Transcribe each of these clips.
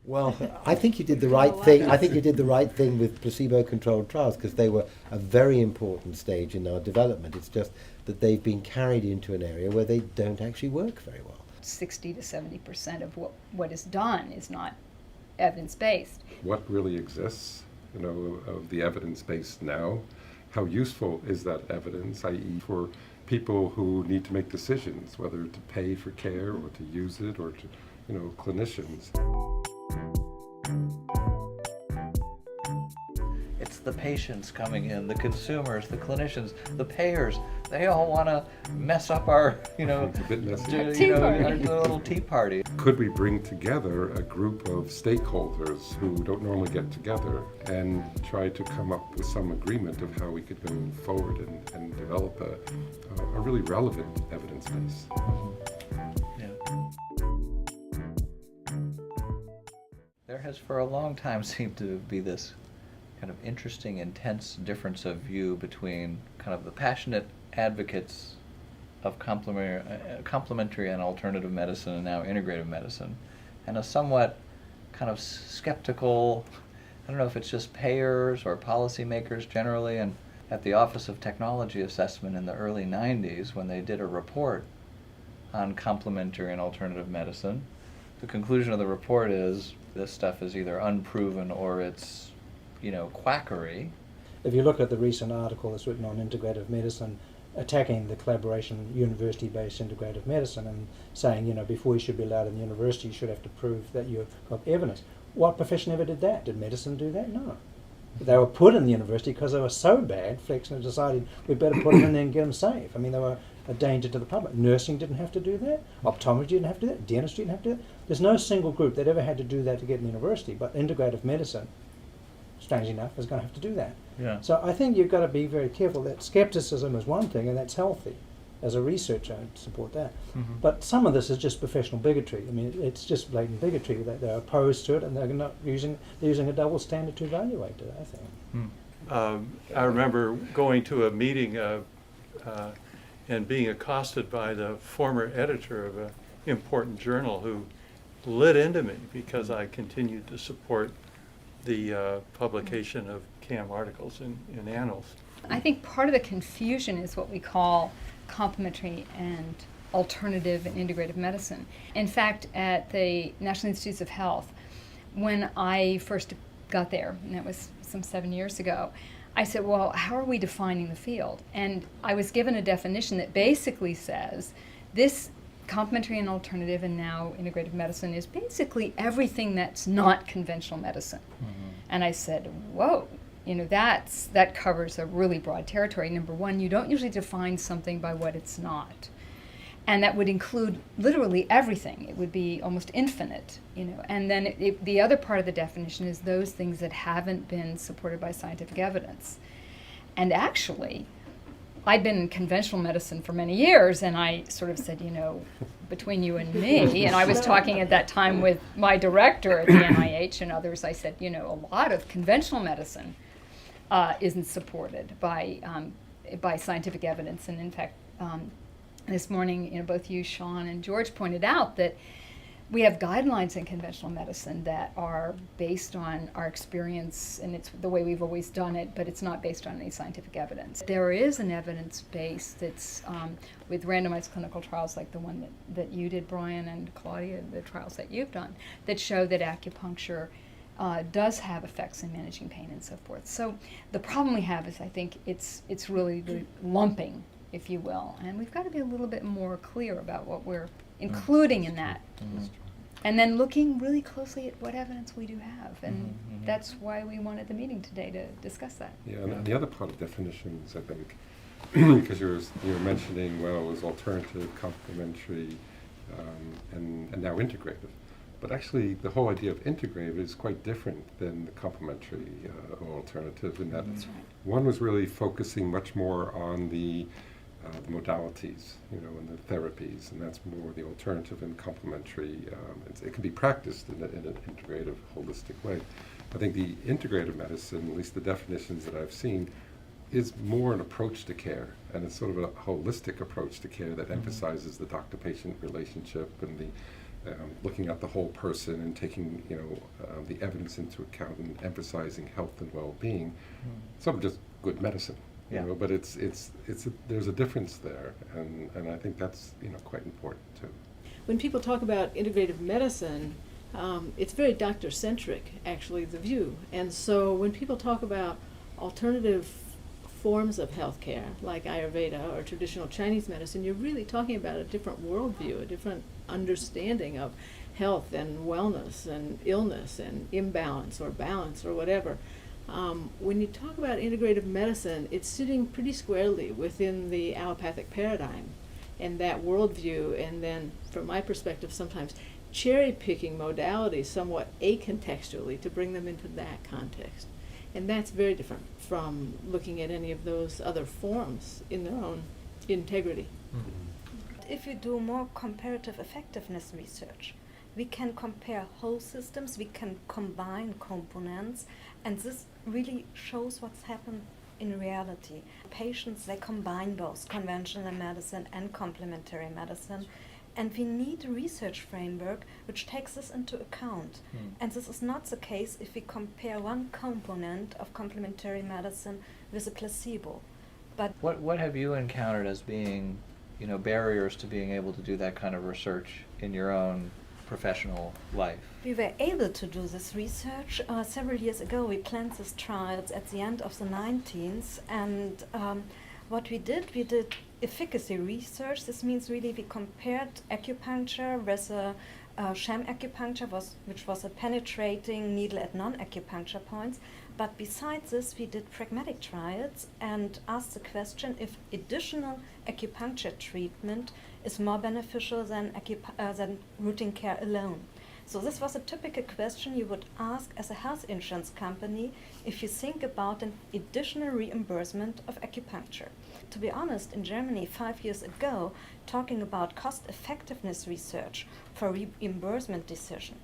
Well, I think you did the right thing. I think you did the right thing with placebo-controlled trials because they were a very important stage in our development. It's just that they've been carried into an area where they don't actually work very well. 60 to 70% of what is done is not evidence-based. What really exists, of the evidence base now? How useful is that evidence, i.e. for people who need to make decisions, whether to pay for care or to use it, or to, clinicians? It's the patients coming in, the consumers, the clinicians, the payers. They all want to mess up our, It's a bit messy. our little tea party. Could we bring together a group of stakeholders who don't normally get together and try to come up with some agreement of how we could go forward and develop a really relevant evidence base? There has for a long time seemed to be this kind of interesting, intense difference of view between kind of the passionate advocates of complementary and alternative medicine and now integrative medicine, and a somewhat kind of skeptical, I don't know if it's just payers or policymakers generally. And at the Office of Technology Assessment in the early 90s, when they did a report on complementary and alternative medicine, the conclusion of the report is this stuff is either unproven or it's quackery. If you look at the recent article that's written on integrative medicine, attacking the collaboration university-based integrative medicine and saying, before you should be allowed in the university, you should have to prove that you've got evidence. What profession ever did that? Did medicine do that? No. They were put in the university because they were so bad, Flexner decided we better put them in there and get them safe. I mean, they were a danger to the public. Nursing didn't have to do that. Optometry didn't have to do that. Dentistry didn't have to do that. There's no single group that ever had to do that to get in the university, but integrative medicine, strangely enough, is going to have to do that. Yeah. So I think you've got to be very careful that skepticism is one thing, and that's healthy. As a researcher, I support that. Mm-hmm. But some of this is just professional bigotry. I mean, it's just blatant bigotry that they're opposed to it, and they're using a double standard to evaluate it, I think. I remember going to a meeting and being accosted by the former editor of an important journal who lit into me because I continued to support the publication of CAM articles in Annals. I think part of the confusion is what we call complementary and alternative and integrative medicine. In fact, at the National Institutes of Health, when I first got there, and that was some 7 years ago, I said, well, how are we defining the field? And I was given a definition that basically says this complementary and alternative and now integrative medicine is basically everything that's not conventional medicine. Mm-hmm. And I said, whoa, that covers a really broad territory. Number one, you don't usually define something by what it's not. And that would include literally everything. It would be almost infinite, And then the other part of the definition is those things that haven't been supported by scientific evidence. And actually, I'd been in conventional medicine for many years, and I sort of said, between you and me, and I was talking at that time with my director at the NIH and others, I said, a lot of conventional medicine isn't supported by scientific evidence. And in fact, this morning, both you, Sean, and George pointed out that we have guidelines in conventional medicine that are based on our experience, and it's the way we've always done it, but it's not based on any scientific evidence. There is an evidence base that's with randomized clinical trials like the one that you did, Brian, and Claudia, the trials that you've done, that show that acupuncture does have effects in managing pain and so forth. So the problem we have is I think it's really the lumping, if you will, and we've got to be a little bit more clear about what we're including in that. Mm-hmm. And then looking really closely at what evidence we do have. And that's why we wanted the meeting today, to discuss that. Yeah, and the other part of definitions, I think, because you were mentioning, well, it was alternative, complementary, and now integrative. But actually, the whole idea of integrative is quite different than the complementary or alternative, in that one was really focusing much more on the modalities, and the therapies, and that's more the alternative and complementary. It can be practiced in an integrative, holistic way. I think the integrative medicine, at least the definitions that I've seen, is more an approach to care, and it's sort of a holistic approach to care that emphasizes the doctor-patient relationship and looking at the whole person and taking the evidence into account and emphasizing health and well-being. Some just good medicine, Yeah. but there's a difference there, and I think that's quite important too. When people talk about integrative medicine, it's very doctor-centric, actually, the view. And so when people talk about alternative forms of healthcare, like Ayurveda or traditional Chinese medicine, you're really talking about a different worldview, a different understanding of health and wellness and illness and imbalance or balance or whatever. When you talk about integrative medicine, it's sitting pretty squarely within the allopathic paradigm and that worldview, and then, from my perspective, sometimes cherry-picking modalities somewhat acontextually to bring them into that context. And that's very different from looking at any of those other forms in their own integrity. If you do more comparative effectiveness research, we can compare whole systems, we can combine components, and this really shows what's happened in reality. Patients, they combine both conventional medicine and complementary medicine, and we need a research framework which takes this into account. And this is not the case if we compare one component of complementary medicine with a placebo. But What have you encountered as being, barriers to being able to do that kind of research in your own professional life? we were able to do this research several years ago. We planned these trials at the end of the 19th, and what we did efficacy research. This means really we compared acupuncture with a sham acupuncture, which was a penetrating needle at non-acupuncture points. But besides this, we did pragmatic trials and asked the question if additional acupuncture treatment is more beneficial than routine care alone. So this was a typical question you would ask as a health insurance company if you think about an additional reimbursement of acupuncture. To be honest, in Germany 5 years ago, talking about cost effectiveness research for reimbursement decision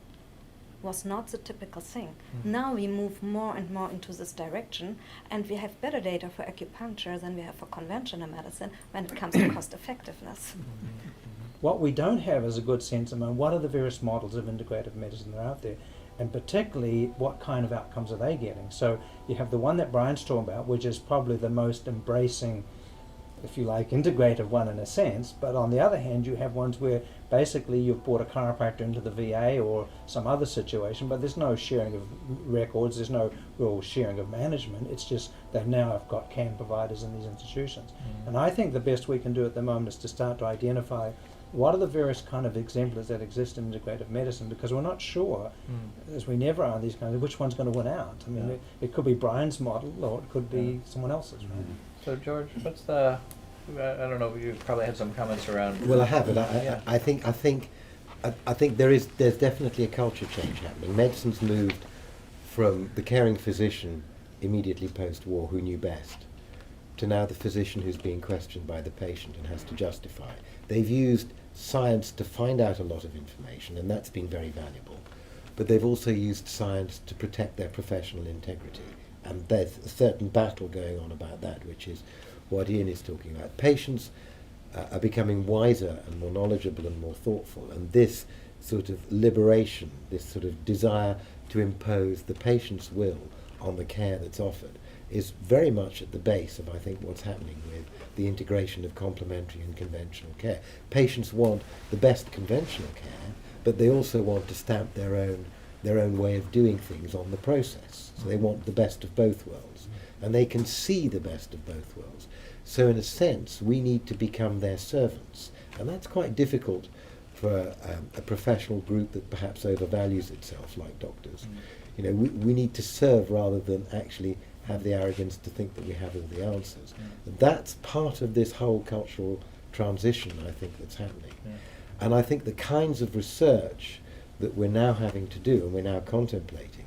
was not the typical thing. Now we move more and more into this direction, and we have better data for acupuncture than we have for conventional medicine when it comes to cost effectiveness. What we don't have is a good sense of what are the various models of integrative medicine that are out there, and particularly what kind of outcomes are they getting. So you have the one that Brian's talking about, which is probably the most embracing, if you like, integrative one in a sense, but on the other hand you have ones where basically you've brought a chiropractor into the VA or some other situation, but there's no sharing of records, there's no real sharing of management. It's just they now have got CAN providers in these institutions. And I think the best we can do at the moment is to start to identify what are the various kind of exemplars that exist in integrative medicine, because we're not sure, as we never are in these kinds of, which one's going to win out. I mean, it could be Brian's model or it could be someone else's. Right? So George, what's the, I don't know, you probably had some comments around. Well, I have, but I think there's definitely a culture change happening. Medicine's moved from the caring physician immediately post-war who knew best to now the physician who's being questioned by the patient and has to justify. They've used science to find out a lot of information, and that's been very valuable. But they've also used science to protect their professional integrity. And there's a certain battle going on about that, which is what Ian is talking about. Patients are becoming wiser and more knowledgeable and more thoughtful, and this sort of liberation, this sort of desire to impose the patient's will on the care that's offered is very much at the base of, I think, what's happening with the integration of complementary and conventional care. Patients want the best conventional care, but they also want to stamp their own way of doing things on the process. So they want the best of both worlds, and they can see the best of both worlds. So in a sense, we need to become their servants, and that's quite difficult for a professional group that perhaps overvalues itself, like doctors. You know, we need to serve rather than actually have the arrogance to think that we have all the answers. That's part of this whole cultural transition, I think, that's happening. And I think the kinds of research that we're now having to do and we're now contemplating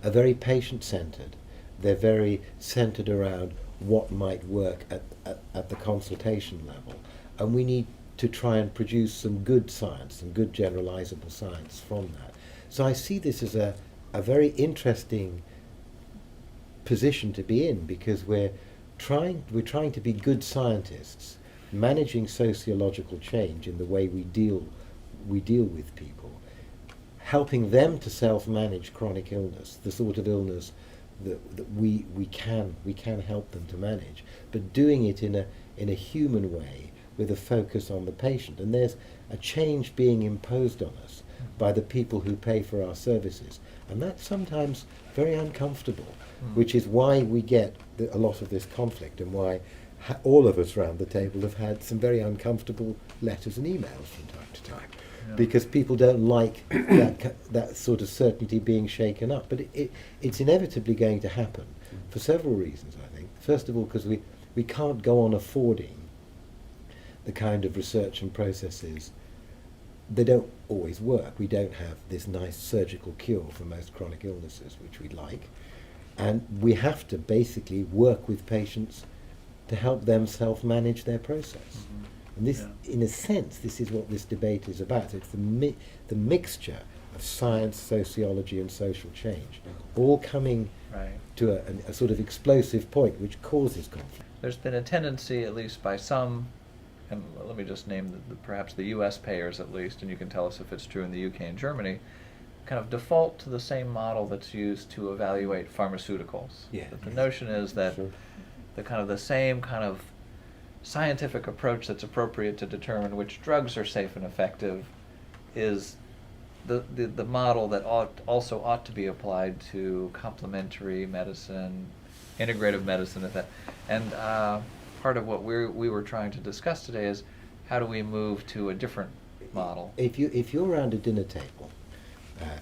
are very patient-centered. They're very centered around what might work at the consultation level. And we need to try and produce some good science, some good generalizable science from that. So I see this as a very interesting position to be in, because we're trying to be good scientists, managing sociological change in the way we deal we deal with people, helping them to self-manage chronic illness, the sort of illness that we can help them to manage, but doing it in a human way with a focus on the patient. And there's a change being imposed on us by the people who pay for our services, and that's sometimes very uncomfortable, which is why we get a lot of this conflict, and why all of us round the table have had some very uncomfortable letters and emails from time to time. Yeah. Because people don't like that sort of certainty being shaken up. But it's inevitably going to happen for several reasons, I think. First of all, because we can't go on affording the kind of research and processes. They don't always work. We don't have this nice surgical cure for most chronic illnesses, which we'd like. And we have to basically work with patients to help them self-manage their process. And this, in a sense, this is what this debate is about. It's the mixture of science, sociology, and social change, all coming to a sort of explosive point which causes conflict. There's been a tendency, at least by some, and let me just name perhaps the U.S. payers at least, and you can tell us if it's true in the U.K. and Germany, kind of default to the same model that's used to evaluate pharmaceuticals. Yeah. That the notion is that Sure. the same kind of scientific approach that's appropriate to determine which drugs are safe and effective is the model that also ought to be applied to complementary medicine, integrative medicine, and part of what we were trying to discuss today is how do we move to a different model. If you're around a dinner table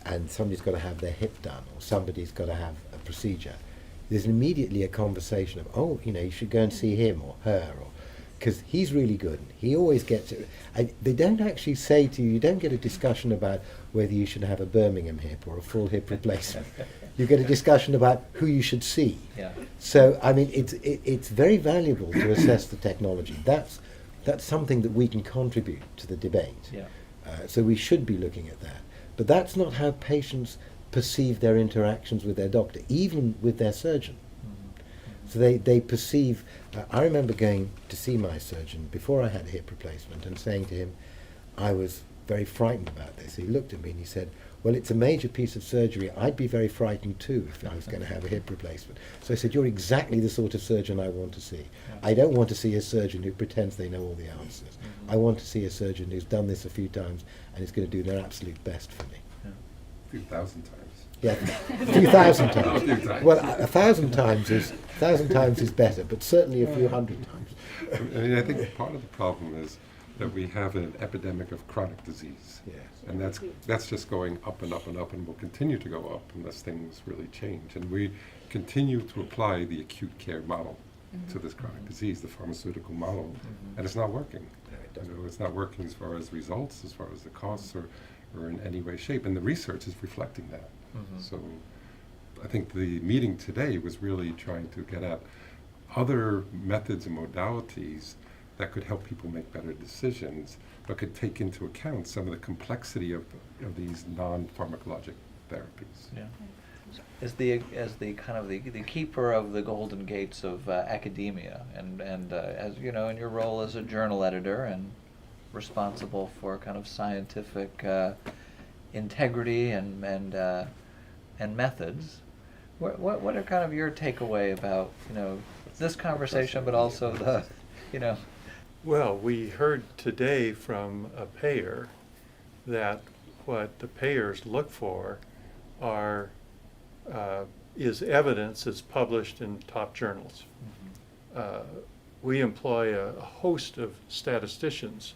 and somebody's got to have their hip done, or somebody's got to have a procedure, there's immediately a conversation of, oh, you should go and see him or her, or because he's really good. He always gets it. They don't actually say to you, you don't get a discussion about whether you should have a Birmingham hip or a full hip replacement. You get a discussion about who you should see. Yeah. So, I mean, it's very valuable to assess the technology. That's something that we can contribute to the debate. Yeah. So we should be looking at that. But that's not how patients perceive their interactions with their doctor, even with their surgeon. So they perceive, I remember going to see my surgeon before I had a hip replacement and saying to him, I was very frightened about this. He looked at me and he said, well, it's a major piece of surgery. I'd be very frightened too if I was going to have a hip replacement. So I said, you're exactly the sort of surgeon I want to see. Yeah. I don't want to see a surgeon who pretends they know all the answers. I want to see a surgeon who's done this a few times and is going to do their absolute best for me. Yeah. A few thousand times. Yeah, a few thousand A few times. times. Well, a thousand times is better, but certainly a few hundred times. I mean, I think part of the problem is that we have an epidemic of chronic disease. Yes. And that's just going up and up and up, and will continue to go up unless things really change. And we continue to apply the acute care model to this chronic disease, the pharmaceutical model, and it's not working. It's not working as far as results, as far as the costs, or in any way, shape. And the research is reflecting that. So I think the meeting today was really trying to get at other methods and modalities that could help people make better decisions, but could take into account some of the complexity of these non-pharmacologic therapies. Yeah. As the kind of the keeper of the golden gates of academia, and as you know, in your role as a journal editor and responsible for kind of scientific integrity and methods, what are kind of your takeaway about this conversation, but also the Well, we heard today from a payer that what the payers look for is evidence that's published in top journals. We employ a host of statisticians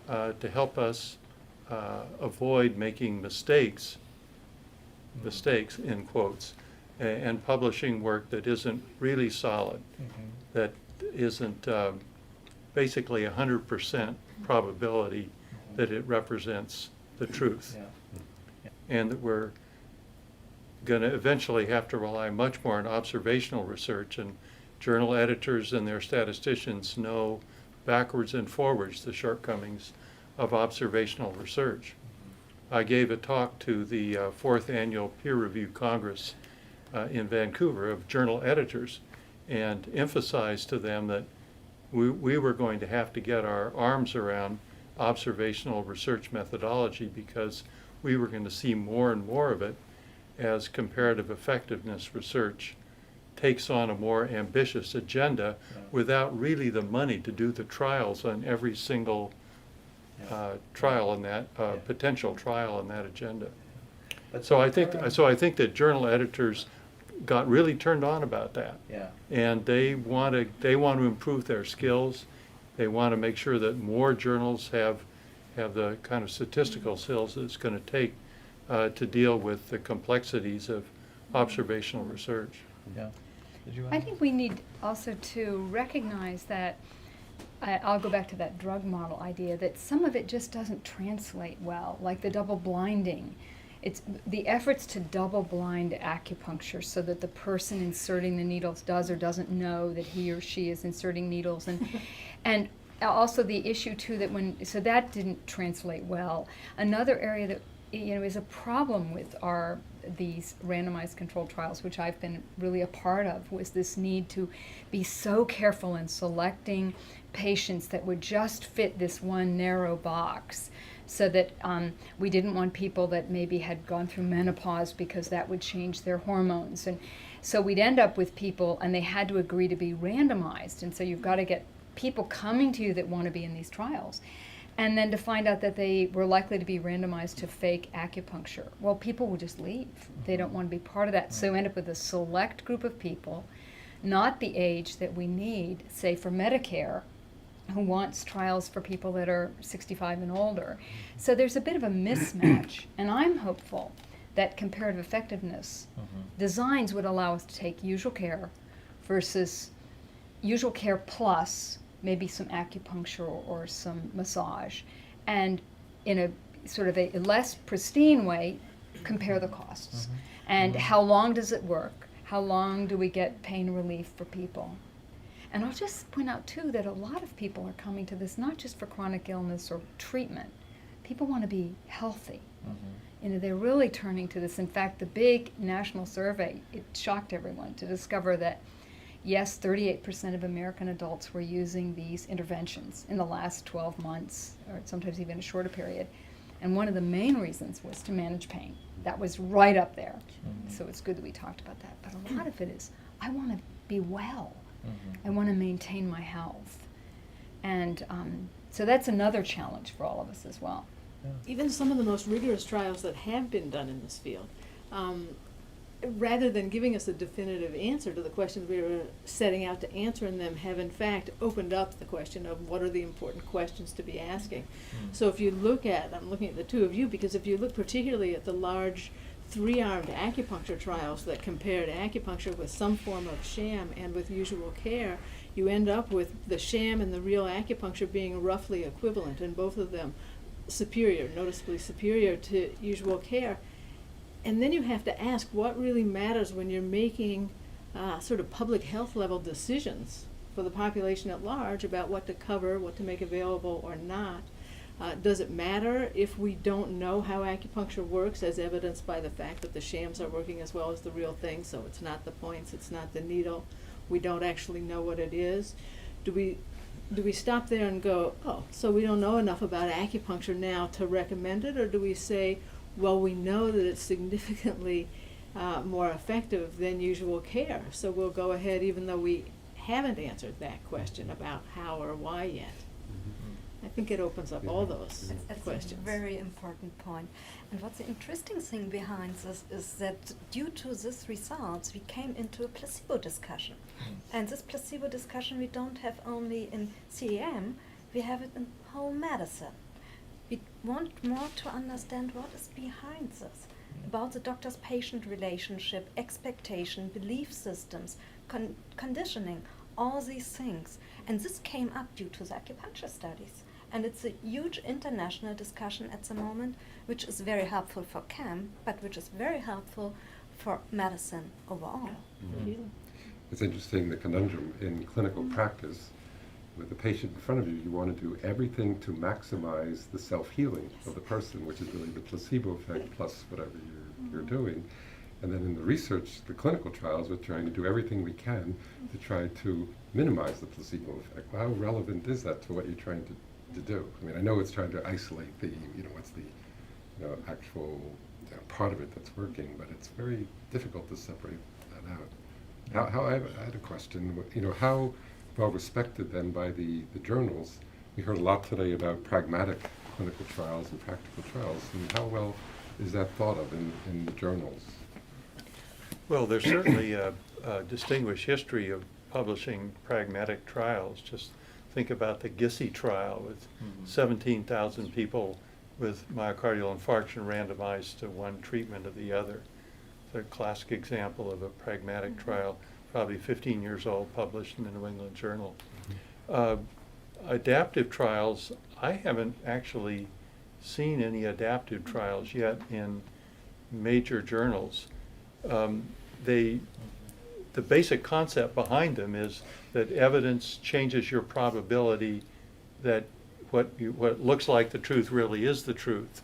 to help us avoid making mistakes in quotes, and publishing work that isn't really solid, that isn't basically 100% probability that it represents the truth. And that we're going to eventually have to rely much more on observational research, and journal editors and their statisticians know backwards and forwards the shortcomings of observational research. I gave a talk to the 4th Annual Peer Review Congress in Vancouver of journal editors, and emphasized to them that we were going to have to get our arms around observational research methodology because we were going to see more and more of it as comparative effectiveness research takes on a more ambitious agenda without really the money to do the trials on every single trial on that, potential trial on that agenda. But So I think that journal editors got really turned on about that. Yeah. And they want to improve their skills. They want to make sure that more journals have the kind of statistical skills that it's going to take to deal with the complexities of observational research. Yeah. Did you I think we need also to recognize that, I'll go back to that drug model idea, that some of it just doesn't translate well, like the double blinding. It's the efforts to double blind acupuncture so that the person inserting the needles does or doesn't know that he or she is inserting needles, and also the issue too that so that didn't translate well. Another area that is a problem with these randomized controlled trials, which I've been really a part of, was this need to be so careful in selecting patients that would just fit this one narrow box, so that we didn't want people that maybe had gone through menopause because that would change their hormones. And so we'd end up with people, and they had to agree to be randomized. And so you've got to get people coming to you that want to be in these trials. And then to find out that they were likely to be randomized to fake acupuncture. Well, people will just leave. They don't want to be part of that. So you end up with a select group of people, not the age that we need, say for Medicare, who wants trials for people that are 65 and older. So there's a bit of a mismatch, and I'm hopeful that comparative effectiveness designs would allow us to take usual care versus usual care plus maybe some acupuncture or some massage, and in a sort of a less pristine way, compare the costs. And how long does it work? How long do we get pain relief for people? And I'll just point out, too, that a lot of people are coming to this not just for chronic illness or treatment. People want to be healthy. They're really turning to this. In fact, the big national survey, it shocked everyone to discover that, yes, 38% of American adults were using these interventions in the last 12 months, or sometimes even a shorter period. And one of the main reasons was to manage pain. That was right up there. So it's good that we talked about that. But a lot of it is, I want to be well. I want to maintain my health. And so that's another challenge for all of us as well. Even some of the most rigorous trials that have been done in this field, rather than giving us a definitive answer to the questions we were setting out to answer in them, have in fact opened up the question of what are the important questions to be asking. So if you look at, I'm looking at the two of you, because if you look particularly at the large 3-armed acupuncture trials that compared acupuncture with some form of sham and with usual care, you end up with the sham and the real acupuncture being roughly equivalent, and both of them superior, noticeably superior to usual care. And then you have to ask what really matters when you're making sort of public health level decisions for the population at large about what to cover, what to make available or not. Does it matter if we don't know how acupuncture works, as evidenced by the fact that the shams are working as well as the real thing? So it's not the points, it's not the needle. We don't actually know what it is. Do we stop there and go, oh, so we don't know enough about acupuncture now to recommend it? Or do we say, well, we know that it's significantly more effective than usual care, so we'll go ahead even though we haven't answered that question about how or why yet? I think it opens up all those That's questions. a very important point. And what's the interesting thing behind this is that due to these results, we came into a placebo discussion. And this placebo discussion we don't have only in CEM, we have it in whole medicine. We want more to understand what is behind this, about the doctor's-patient relationship, expectation, belief systems, conditioning, all these things. And this came up due to the acupuncture studies. And it's a huge international discussion at the moment, which is very helpful for CAM, but which is very helpful for medicine overall. It's interesting, the conundrum in clinical practice. With the patient in front of you, you want to do everything to maximize the self-healing of the person, which is really the placebo effect plus whatever you're doing. And then in the research, the clinical trials, we're trying to do everything we can to try to minimize the placebo effect. Well, how relevant is that to what you're trying to to do. I mean, I know it's trying to isolate the, what's the, actual part of it that's working, but it's very difficult to separate that out. How I had a question, how well respected then by the journals? We heard a lot today about pragmatic clinical trials and practical trials, and how well is that thought of in the journals? Well, there's certainly a distinguished history of publishing pragmatic trials. Just think about the Gissy trial with 17,000 people with myocardial infarction randomized to one treatment of the other. It's a classic example of a pragmatic trial, probably 15 years old, published in the New England Journal. Adaptive trials, I haven't actually seen any adaptive trials yet in major journals. The basic concept behind them is that evidence changes your probability that what looks like the truth really is the truth.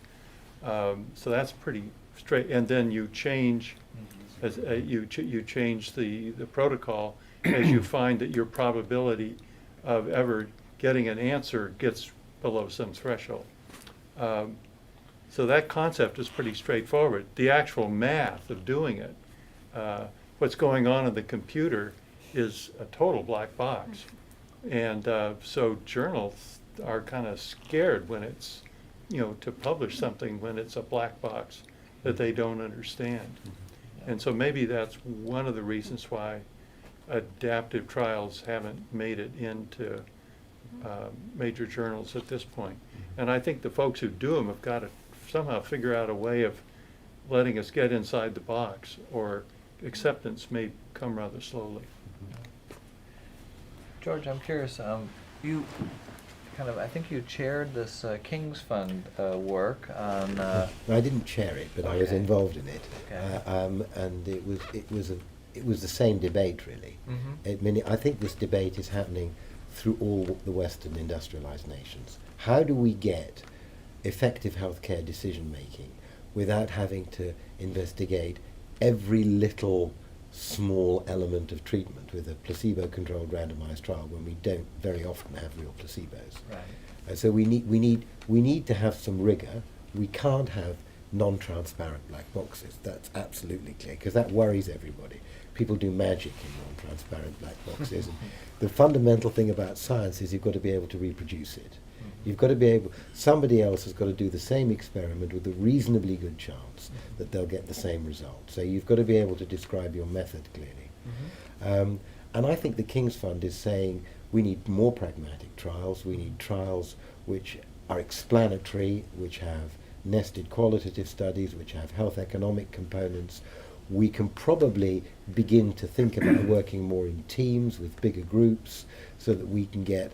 So that's pretty straight. And then you change as you change the protocol as you find that your probability of ever getting an answer gets below some threshold. So that concept is pretty straightforward. The actual math of doing it, what's going on in the computer, is a total black box. And so journals are kind of scared when it's, to publish something when it's a black box that they don't understand. And so maybe that's one of the reasons why adaptive trials haven't made it into major journals at this point. And I think the folks who do them have got to somehow figure out a way of letting us get inside the box, or acceptance may come rather slowly. George, I'm curious, you I think you chaired this King's Fund work on... I didn't chair it, but I was Okay. involved in it. Okay. And it was the same debate, really. I think this debate is happening through all the Western industrialized nations. How do we get effective healthcare decision making without having to investigate every little small element of treatment with a placebo-controlled randomized trial when we don't very often have real placebos? Right. So we need to have some rigor. We can't have non-transparent black boxes. That's absolutely clear, because that worries everybody. People do magic in non-transparent black boxes. And the fundamental thing about science is you've got to be able to reproduce it. You've got to be able, somebody else has got to do the same experiment with a reasonably good chance that they'll get the same result. So you've got to be able to describe your method clearly. And I think the King's Fund is saying we need more pragmatic trials. We need trials which are explanatory, which have nested qualitative studies, which have health economic components. We can probably begin to think about working more in teams with bigger groups so that we can get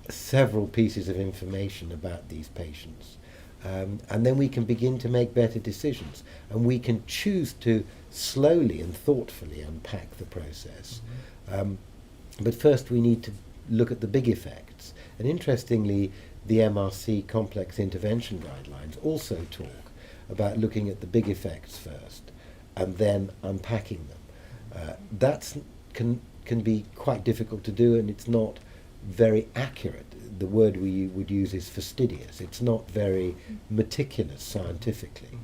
several pieces of information about these patients. And then we can begin to make better decisions. And we can choose to slowly and thoughtfully unpack the process. But first we need to look at the big effects. And interestingly, the MRC complex intervention guidelines also talk about looking at the big effects first and then unpacking them. That can be quite difficult to do, and it's not very accurate. The word we would use is fastidious. It's not very meticulous scientifically.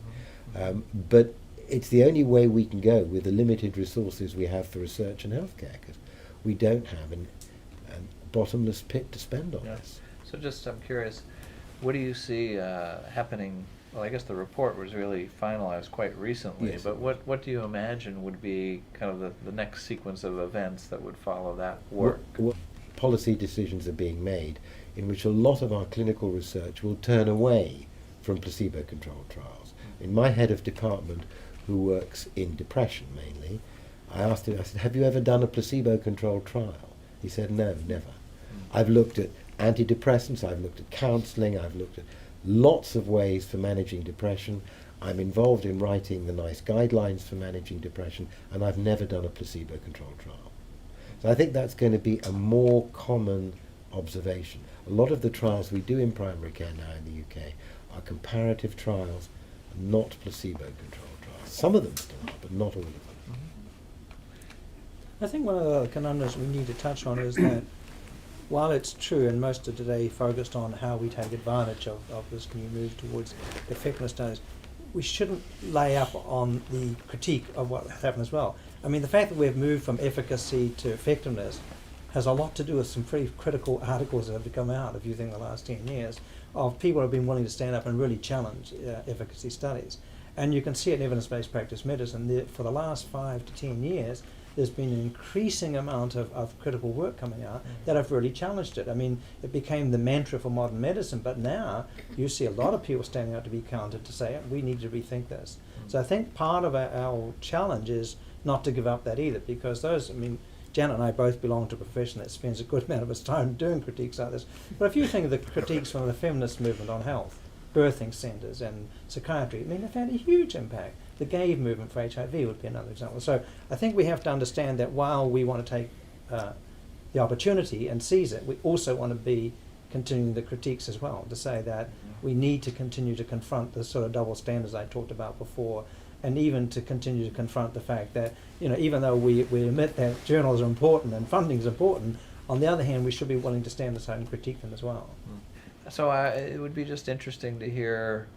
But it's the only way we can go with the limited resources we have for research and healthcare, because we don't have a bottomless pit to spend on this. So just, I'm curious, what do you see happening? Well, I guess the report was really finalized quite recently, Yes, but what do you imagine would be kind of the next sequence of events that would follow that work? What policy decisions are being made in which a lot of our clinical research will turn away from placebo-controlled trials. In my head of department, who works in depression mainly, I asked him, I said, have you ever done a placebo-controlled trial? He said, no, never. I've looked at antidepressants, I've looked at counselling, I've looked at lots of ways for managing depression. I'm involved in writing the NICE guidelines for managing depression, and I've never done a placebo-controlled trial. So I think that's going to be a more common observation. A lot of the trials we do in primary care now in the UK are comparative trials, not placebo-controlled trials. Some of them still are, but not all of them. I think one of the conundrums we need to touch on is that while it's true, and most of today focused on how we take advantage of this, can you move towards effectiveness studies, we shouldn't lay up on the critique of what has happened as well. I mean, the fact that we've moved from efficacy to effectiveness has a lot to do with some pretty critical articles that have come out, if you think the last 10 years, of people who have been willing to stand up and really challenge efficacy studies. And you can see it in evidence-based practice medicine. For the last 5 to 10 years, there's been an increasing amount of critical work coming out that have really challenged it. I mean, it became the mantra for modern medicine, but now you see a lot of people standing up to be counted to say, we need to rethink this. So I think part of our challenge is not to give up that either, because those, I mean, Janet and I both belong to a profession that spends a good amount of its time doing critiques like this. But if you think of the critiques from the feminist movement on health, birthing centres and psychiatry, I mean, they've had a huge impact. The gay movement for HIV would be another example. So I think we have to understand that while we want to take the opportunity and seize it, we also want to be continuing the critiques as well, to say that we need to continue to confront the sort of double standards I talked about before, and even to continue to confront the fact that, you know, even though we admit that journals are important and funding is important, on the other hand, we should be willing to stand aside and critique them as well. So it would be just interesting to hear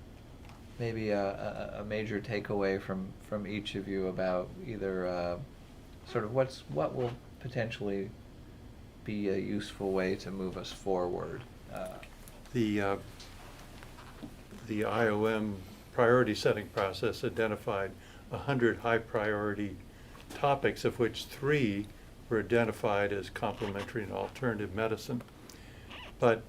maybe a major takeaway from each of you about either sort of what will potentially be a useful way to move us forward. The IOM priority setting process identified 100 high priority topics, of which 3 were identified as complementary and alternative medicine. But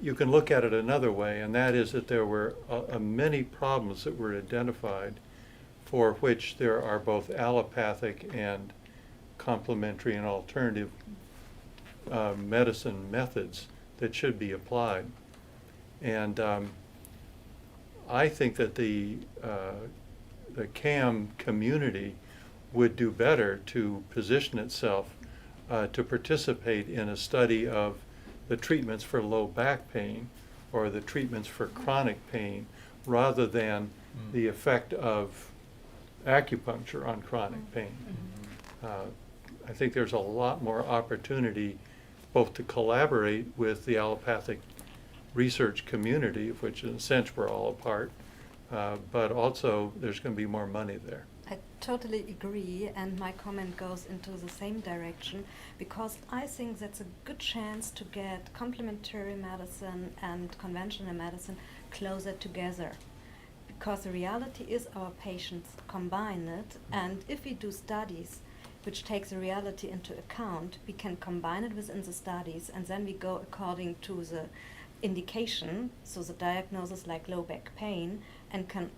you can look at it another way, and that is that there were many problems that were identified for which there are both allopathic and complementary and alternative medicine methods that should be applied. And I think that the CAM community would do better to position itself to participate in a study of the treatments for low back pain or the treatments for chronic pain, rather than the effect of acupuncture on chronic pain. I think there's a lot more opportunity both to collaborate with the allopathic research community, of which in a sense we're all a part, but also there's going to be more money there. I totally agree, and my comment goes into the same direction, because I think that's a good chance to get complementary medicine and conventional medicine closer together. Because the reality is our patients combine it, and if we do studies which takes the reality into account, we can combine it within the studies, and then we go according to the indication, so the diagnosis like low back pain, and can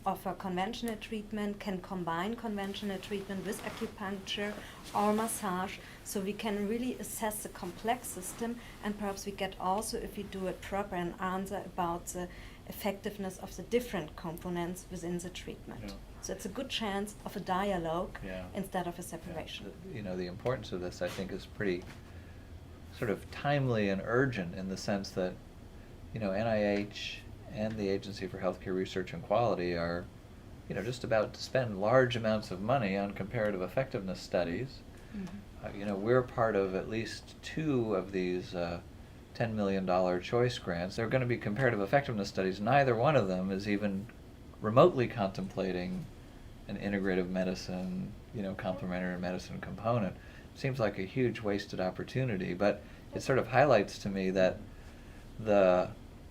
offer conventional treatment, can combine conventional treatment with acupuncture or massage, so we can really assess the complex system, and perhaps we get also, if we do it proper, an answer about the effectiveness of the different components within the treatment. Yeah. So it's a good chance of a dialogue Yeah. instead of a separation. Yeah. You know, the importance of this, I think, is pretty sort of timely and urgent, in the sense that, you know, NIH and the Agency for Healthcare Research and Quality are, you know, just about to spend large amounts of money on comparative effectiveness studies. You know, we're part of at least 2 of these $10 million choice grants. They're going to be comparative effectiveness studies. Neither one of them is even remotely contemplating an integrative medicine, you know, complementary medicine component. Seems like a huge wasted opportunity, but it sort of highlights to me that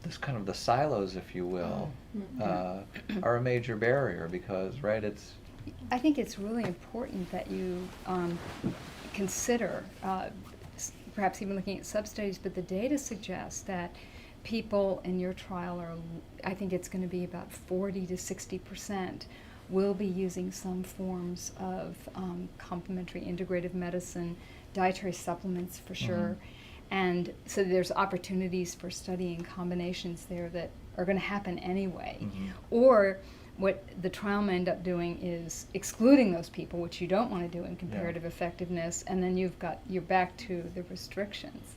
this kind of the silos, if you will, are a major barrier, because, right, it's... I think it's really important that you consider, perhaps even looking at sub-studies, but the data suggests that people in your trial are, I think it's going to be about 40 to 60% will be using some forms of complementary integrative medicine, dietary supplements for sure. And so there's opportunities for studying combinations there that are going to happen anyway. Or what the trial may end up doing is excluding those people, which you don't want to do in comparative effectiveness, and then you're back to the restrictions.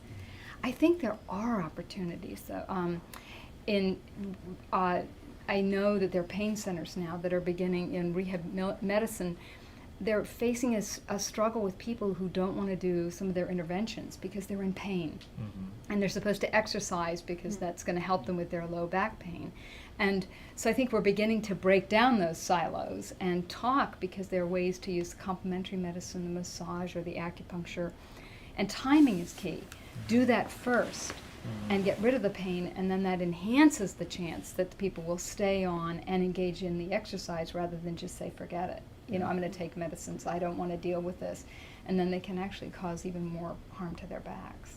I think there are opportunities, though. I know that there are pain centers now that are beginning in rehab medicine they're facing a struggle with people who don't want to do some of their interventions because they're in pain. And they're supposed to exercise because that's going to help them with their low back pain. And so I think we're beginning to break down those silos and talk, because there are ways to use complementary medicine, the massage or the acupuncture. And timing is key. Do that first and get rid of the pain, and then that enhances the chance that the people will stay on and engage in the exercise rather than just say, forget it. You know, I'm going to take medicines, I don't want to deal with this. And then they can actually cause even more harm to their backs.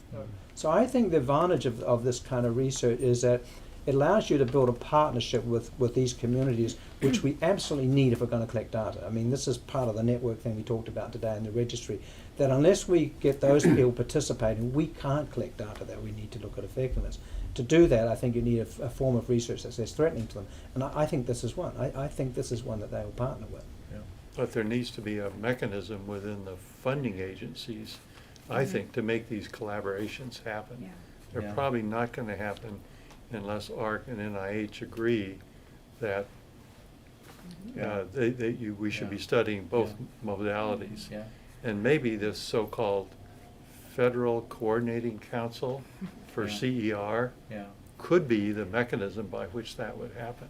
So I think the advantage of this kind of research is that it allows you to build a partnership with these communities, which we absolutely need if we're going to collect data. I mean, this is part of the network thing we talked about today in the registry, that unless we get those people participating, we can't collect data that we need to look at effectiveness. To do that, I think you need a form of research that's less threatening to them. And I think this is one. I think this is one that they will partner with. Yeah. But there needs to be a mechanism within the funding agencies, I think, to make these collaborations happen. Yeah. They're Yeah. probably not going to happen unless ARC and NIH agree that we should be studying both modalities. Yeah. And maybe this so-called Federal Coordinating Council for Yeah. CER Yeah. could be the mechanism by which that would happen.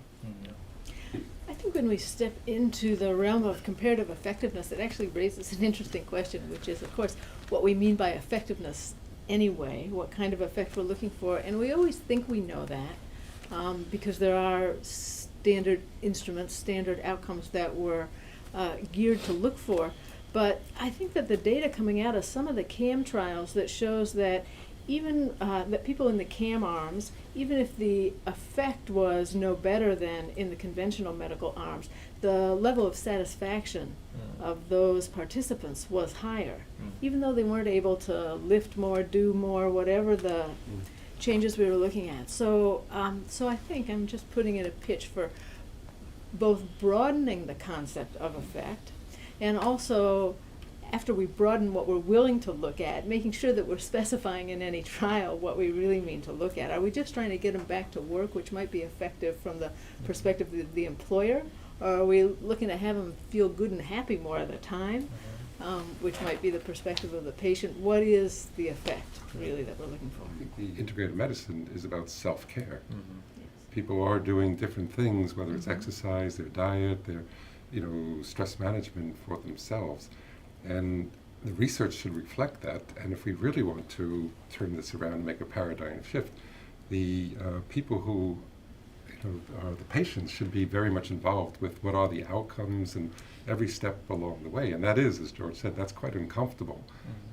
I think when we step into the realm of comparative effectiveness, it actually raises an interesting question, which is, of course, what we mean by effectiveness anyway, what kind of effect we're looking for. And we always think we know that because there are standard instruments, standard outcomes that we're geared to look for. But I think that the data coming out of some of the CAM trials that shows that even that people in the CAM arms, even if the effect was no better than in the conventional medical arms, the level of satisfaction of those participants was higher, even though they weren't able to lift more, do more, whatever the changes we were looking at. So, so I think I'm just putting in a pitch for both broadening the concept of effect, and also, after we broaden what we're willing to look at, making sure that we're specifying in any trial what we really mean to look at. Are we just trying to get them back to work, which might be effective from the perspective of the employer, or are we looking to have them feel good and happy more of the time, which might be the perspective of the patient? What is the effect, really, that we're looking for? I think the integrated medicine is about self-care. People are doing different things, whether it's exercise, their diet, their stress management for themselves. And the research should reflect that. And if we really want to turn this around and make a paradigm shift, the people who are the patients should be very much involved with what are the outcomes and every step along the way. And that is, as George said, that's quite uncomfortable.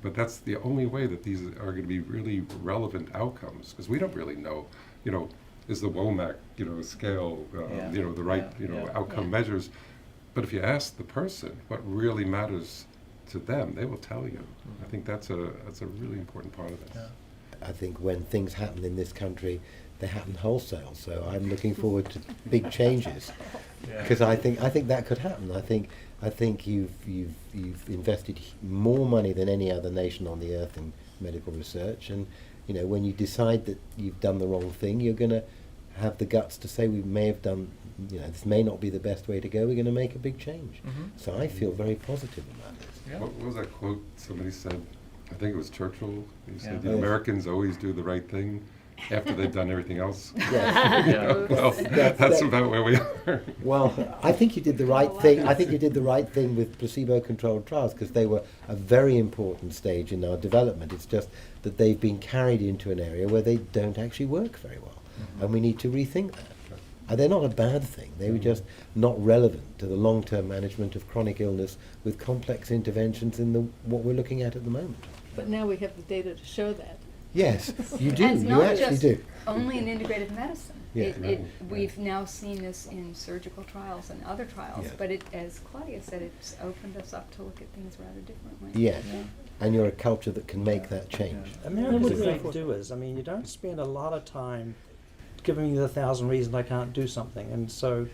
But that's the only way that these are going to be really relevant outcomes, because we don't really know, is the WOMAC, scale, the right, outcome measures. But if you ask the person what really matters to them, they will tell you. I think that's a really important part of this. I think when things happen in this country, they happen wholesale. So I'm looking forward to big changes, because I think that could happen. I think you've invested more money than any other nation on the earth in medical research, and when you decide that you've done the wrong thing, you're going to have the guts to say, we may have done, this may not be the best way to go, we're going to make a big change. So I feel very positive about this. What was that quote somebody said? I think it was Churchill. He said, Yes. Americans always do the right thing after they've done everything else. Yes. Well, that's about where we are. Well, I think you did the right thing. I think you did the right thing with placebo-controlled trials, because they were a very important stage in our development. It's just that they've been carried into an area where they don't actually work very well, and we need to rethink that. And they're not a bad thing. They were just not relevant to the long-term management of chronic illness with complex interventions in what we're looking at the moment. But now we have the data to show that. Yes, you do. And it's You not actually just do. only in integrative medicine. Yeah. We've now seen this in surgical trials and other trials, Yeah. but as Claudia said, it's opened us up to look at things rather differently. Yes, and you're a culture that can make that change. Americans are Absolutely. great doers. I mean, you don't spend a lot of time giving me the 1,000 reasons I can't do something. And so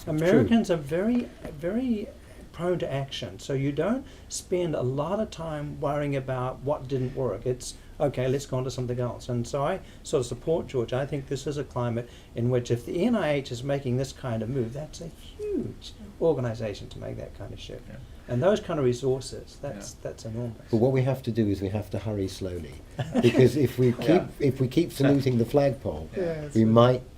Americans are very, very prone to action. So you don't spend a lot of time worrying about what didn't work. It's okay, let's go on to something else. And so I sort of support George. I think this is a climate in which if the NIH is making this kind of move, that's a huge organisation to make that kind of shift. Yeah. And those kind of resources, that's enormous. But what we have to do is we have to hurry slowly, because if we keep saluting the flagpole, Yeah,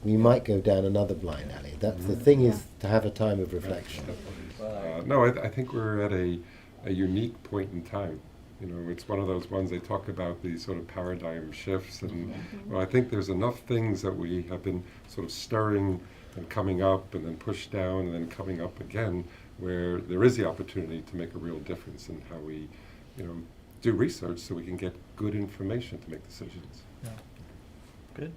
we might go down another blind alley. That's the thing, is to have a time of reflection. No, I think we're at a unique point in time. You know, it's one of those ones they talk about, these sort of paradigm shifts, and well, I think there's enough things that we have been sort of stirring and coming up and then pushed down and then coming up again, where there is the opportunity to make a real difference in how we, you know, do research so we can get good information to make decisions. Yeah. Good.